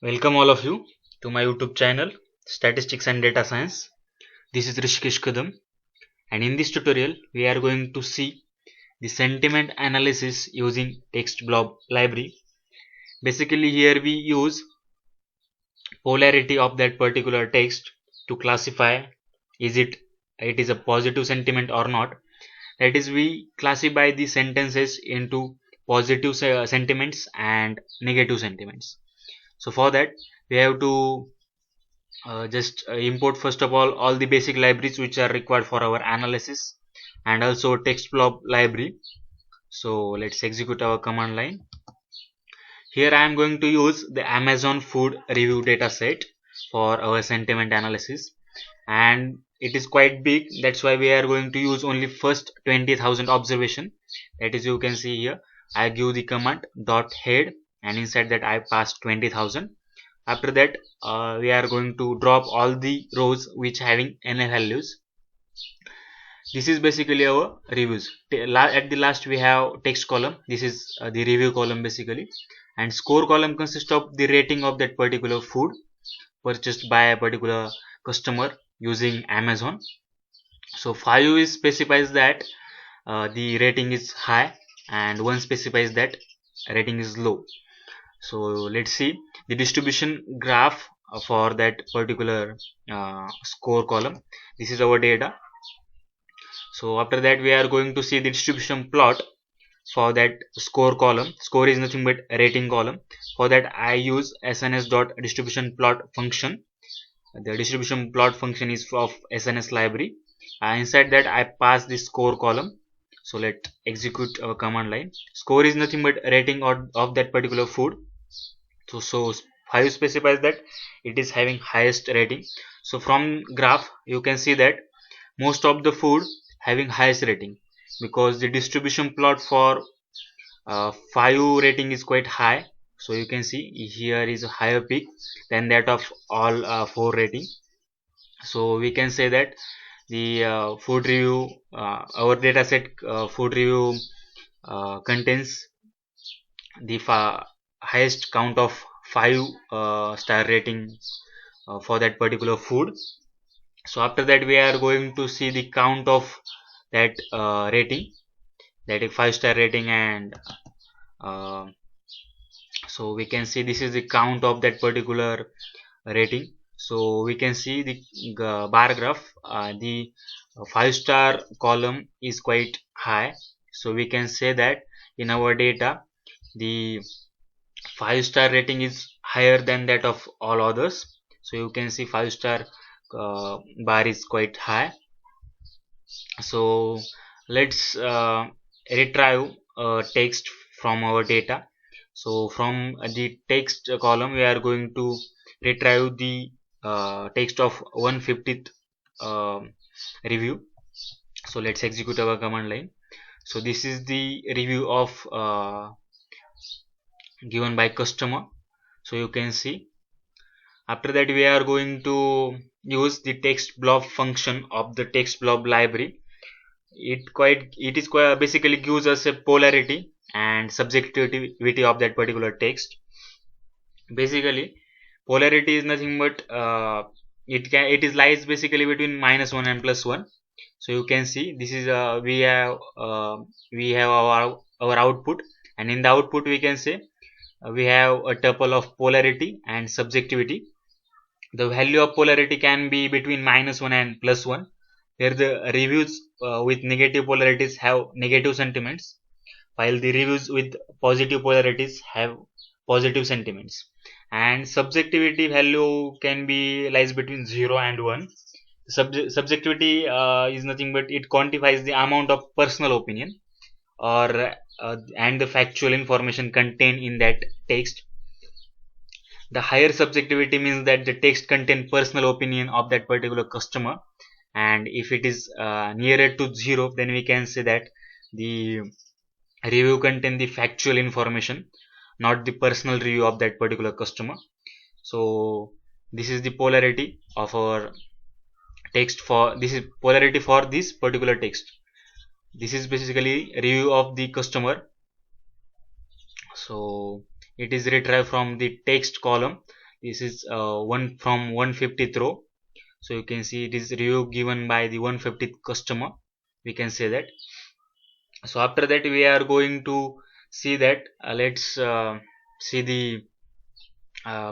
Welcome all of you to my YouTube channel Statistics and Data Science. This is Rishikesh Kadam, and in this tutorial we are going to see the sentiment analysis using text blob library. Basically here we use polarity of that particular text to classify it is a positive sentiment or not. That is, we classify the sentences into positive sentiments and negative sentiments. So for that we have to just import first of all the basic libraries which are required for our analysis, and also text blob library. So let's execute our command line. Here I am going to use the Amazon food review data set for our sentiment analysis, and it is quite big. That's why we are going to use only first 20,000 observation. That is, you can see here I give the command dot head, and inside that I pass 20,000. After that we are going to drop all the rows which having NA values. This is basically our reviews. At the last we have text column. This is the review column basically, and score column consists of the rating of that particular food purchased by a particular customer using Amazon. So 5 is specifies that the rating is high, and 1 specifies that rating is low. So let's see the distribution graph for that particular score column. This is our data. So after that we are going to see the distribution plot for that score column. Score is nothing but rating column. For that I use SNS dot distribution plot function. The distribution plot function is of SNS library. Inside that I pass the score column. So let's execute our command line. Score is nothing but rating of that particular food. So 5 specifies that it is having highest rating. So from graph you can see that most of the food having highest rating, because the distribution plot for 5 rating is quite high. So you can see here is a higher peak than that of all 4 rating. So we can say that the food review our data set food review contains the highest count of 5 star rating for that particular food. So after that we are going to see the count of that rating, that is 5-star rating, and uh, so we can see this is the count of that particular rating. So we can see the bar graph, the 5-star column is quite high. So we can say that in our data the 5-star rating is higher than that of all others. So you can see 5-star bar is quite high. So let's retrieve text from our data. So from the text column we are going to retrieve the text of 150th review. So let's execute our command line. So this is the review of given by customer. So you can see after that we are going to use the text blob function of the text blob library. It is quite basically gives us a polarity and subjectivity of that particular text. Basically polarity is nothing but it is lies basically between -1 and +1. So you can see this is we have our output, and in the output we can say we have a tuple of polarity and subjectivity. The value of polarity can be between -1 and +1. Here the reviews with negative polarities have negative sentiments, while the reviews with positive polarities have positive sentiments. And subjectivity value can be lies between 0 and 1. Subjectivity is nothing but it quantifies the amount of personal opinion or and the factual information contained in that text. The higher subjectivity means that the text contains personal opinion of that particular customer, and if it is nearer to 0, then we can say that the review contain the factual information, not the personal review of that particular customer. So this is the polarity of our text for this is polarity for this particular text. This is basically review of the customer. So it is retrieved from the text column. This is one from 150th row. So you can see it is review given by the 150th customer, we can say that. So after that we are going to see that let's see the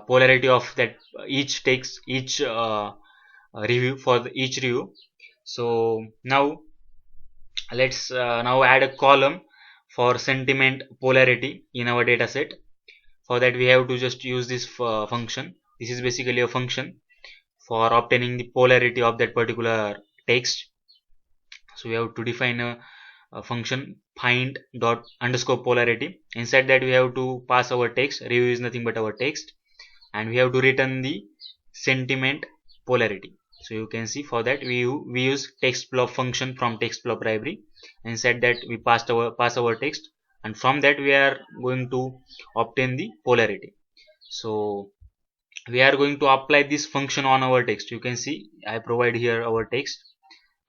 polarity of that each takes each review for each review. So now let's now add a column for sentiment polarity in our data set. For that we have to just use this function. This is basically a function for obtaining the polarity of that particular text. So we have to define a function find dot underscore polarity. Inside that we have to pass our text. Review is nothing but our text, and we have to return the sentiment polarity. So you can see for that we use textblob function from textblob library. Inside that we pass our text, and from that we are going to obtain the polarity. So we are going to apply this function on our text. You can see I provide here our text,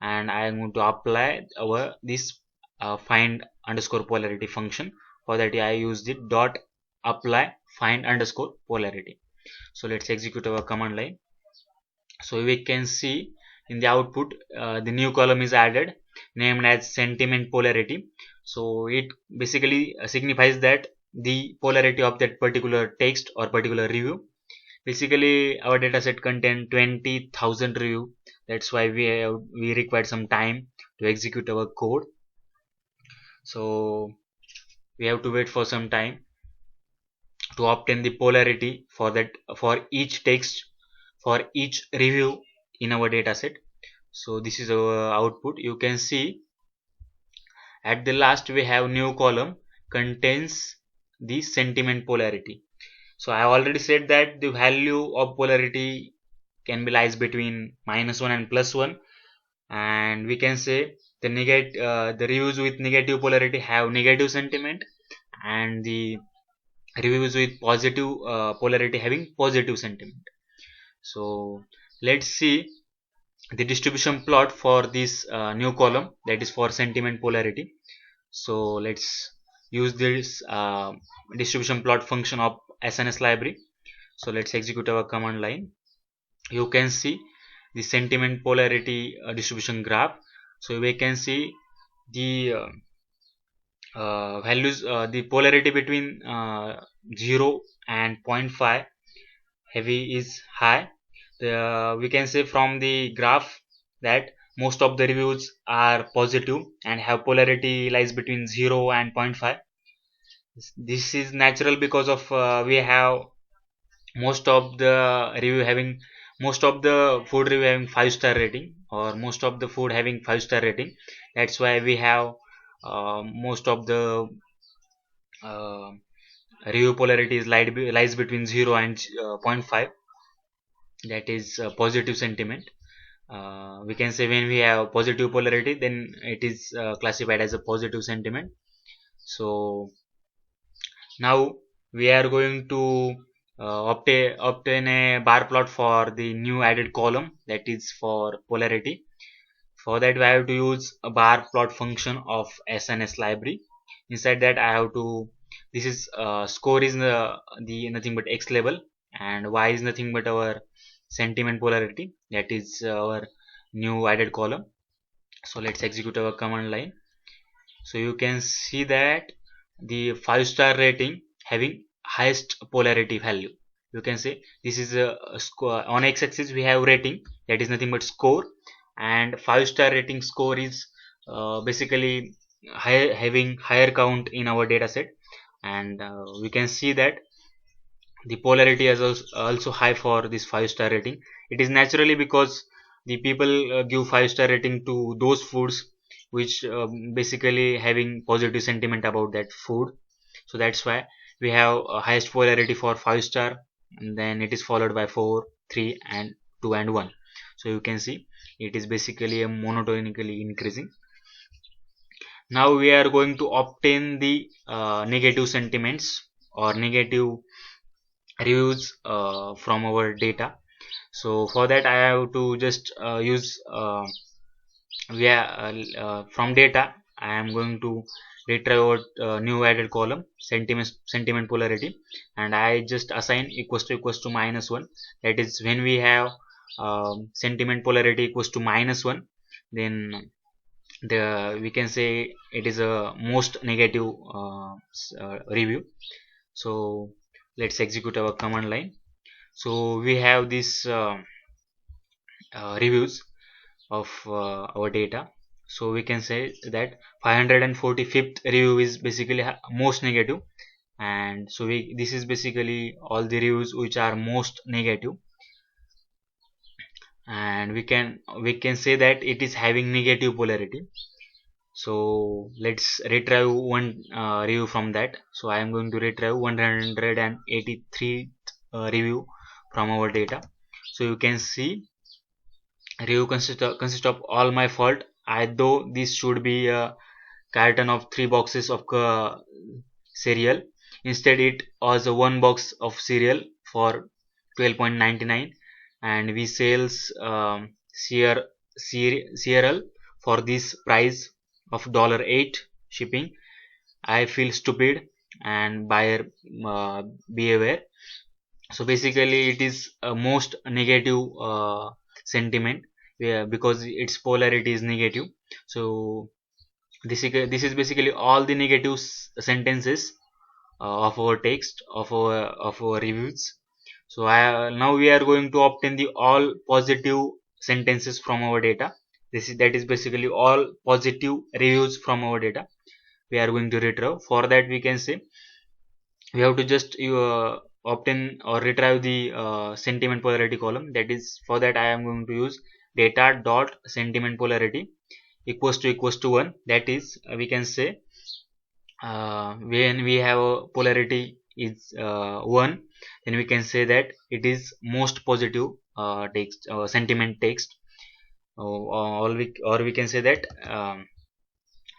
and I am going to apply our this find underscore polarity function. For that I use the dot apply find underscore polarity. So let's execute our command line. So we can see in the output the new column is added named as sentiment polarity. So it basically signifies that the polarity of that particular text or particular review. Basically our dataset contain 20,000 review. That's why we required some time to execute our code. So we have to wait for some time to obtain the polarity for that for each text for each review in our dataset. So this is our output. You can see at the last we have new column contains the sentiment polarity. So I already said that the value of polarity can be lies between -1 and +1, and we can say the reviews with negative polarity have negative sentiment, and the reviews with positive polarity having positive sentiment. So let's see the distribution plot for this new column, that is for sentiment polarity. So let's use this distribution plot function of SNS library. So let's execute our command line. You can see the sentiment polarity distribution graph. So we can see the values, the polarity between 0 and 0.5 heavy is high. We can say from the graph that most of the reviews are positive and have polarity lies between 0 and 0.5. This is natural because of we have most of the review having most of the food review having 5-star rating, or most of the food having 5-star rating. That's why we have most of the uh, review polarity is lies between 0 and 0.5. That is positive sentiment. We can say when we have positive polarity, then it is classified as a positive sentiment. So now we are going to obtain a bar plot for the new added column, that is for polarity. For that we have to use a bar plot function of SNS library. Inside that I have to, this is score is the nothing but X level, and Y is nothing but our sentiment polarity, that is our new added column. So let's execute our command line. So you can see that the 5-star rating having highest polarity value. You can say this is a score. On x-axis we have rating, that is nothing but score, and 5-star rating score is basically having higher count in our data set. And we can see that the polarity is also high for this 5-star rating. It is naturally because the people give 5-star rating to those foods which basically having positive sentiment about that food. So that's why we have highest polarity for 5-star, and then it is followed by 4, 3 and 2 and 1. So you can see it is basically a monotonically increasing. Now we are going to obtain the negative sentiments or negative reviews from our data. So for that I have to just use from data I am going to retrieve our new added column sentiment polarity, and I just assign equals to -1. That is, when we have sentiment polarity equals to -1, then we can say it is a most negative review. So let's execute our command line. So we have this reviews of our data. So we can say that 545th review is basically most negative, and so this is basically all the reviews which are most negative, and we can say that it is having negative polarity. So let's retrieve one review from that. So I am going to retrieve 183 review from our data. So you can see review consist of all my fault. I though this should be a carton of 3 boxes of cereal. Instead, it was a 1 box of cereal for 12.99, and we sells cereal for this price of $8 shipping. I feel stupid, and buyer be aware. So basically, it is a most negative sentiment, because its polarity is negative. So this is basically all the negative sentences of our text of our reviews. So now we are going to obtain the all positive sentences from our data. That is basically all positive reviews from our data we are going to retrieve. For that, we can say we have to just obtain or retrieve the sentiment polarity column. That is, for that I am going to use data dot sentiment polarity equals to 1. That is, we can say when we have a polarity is 1, then we can say that it is most positive text sentiment text, or we can say that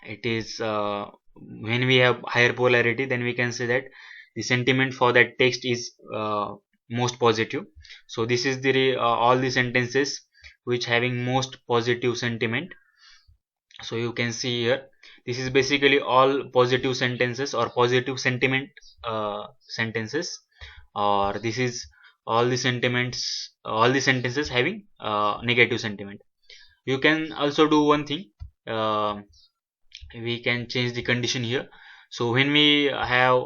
it is when we have higher polarity, then we can say that the sentiment for that text is most positive. So this is the all the sentences which having most positive sentiment. So you can see here, this is basically all positive sentences or positive sentiment sentences, or this is all the sentences having negative sentiment. You can also do one thing. We can change the condition here. So when we have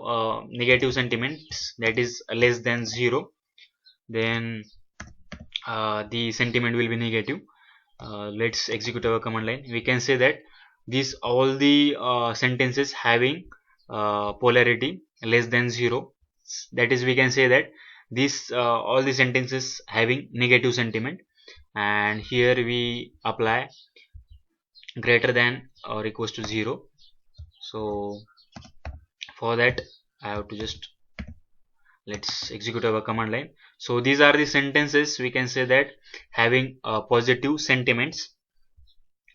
negative sentiments, that is less than 0, then the sentiment will be negative. Let's execute our command line. We can say that these all the sentences having polarity less than 0, that is, we can say that this all the sentences having negative sentiment, and here we apply greater than or equals to 0. So for that, I have to just let's execute our command line. So these are the sentences, we can say that having positive sentiments.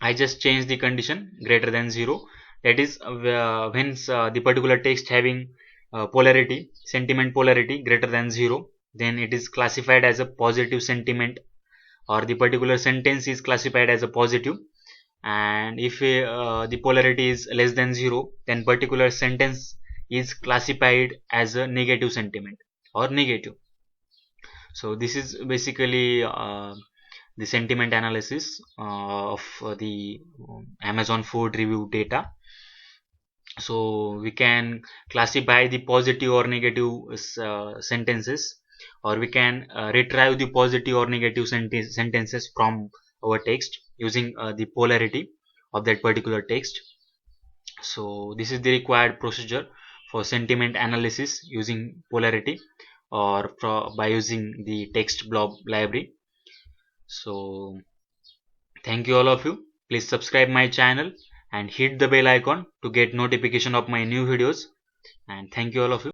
I just change the condition greater than 0. That is, when the particular text having polarity sentiment polarity greater than 0, then it is classified as a positive sentiment, or the particular sentence is classified as a positive. And if the polarity is less than 0, then particular sentence is classified as a negative sentiment or negative. So this is basically the sentiment analysis of the Amazon food review data. So we can classify the positive or negative sentences, or we can retrieve the positive or negative sentences from our text using the polarity of that particular text. So this is the required procedure for sentiment analysis using polarity, or by using the text blob library. So thank you all of you. Please subscribe my channel and hit the bell icon to get notification of my new videos, and thank you all of you.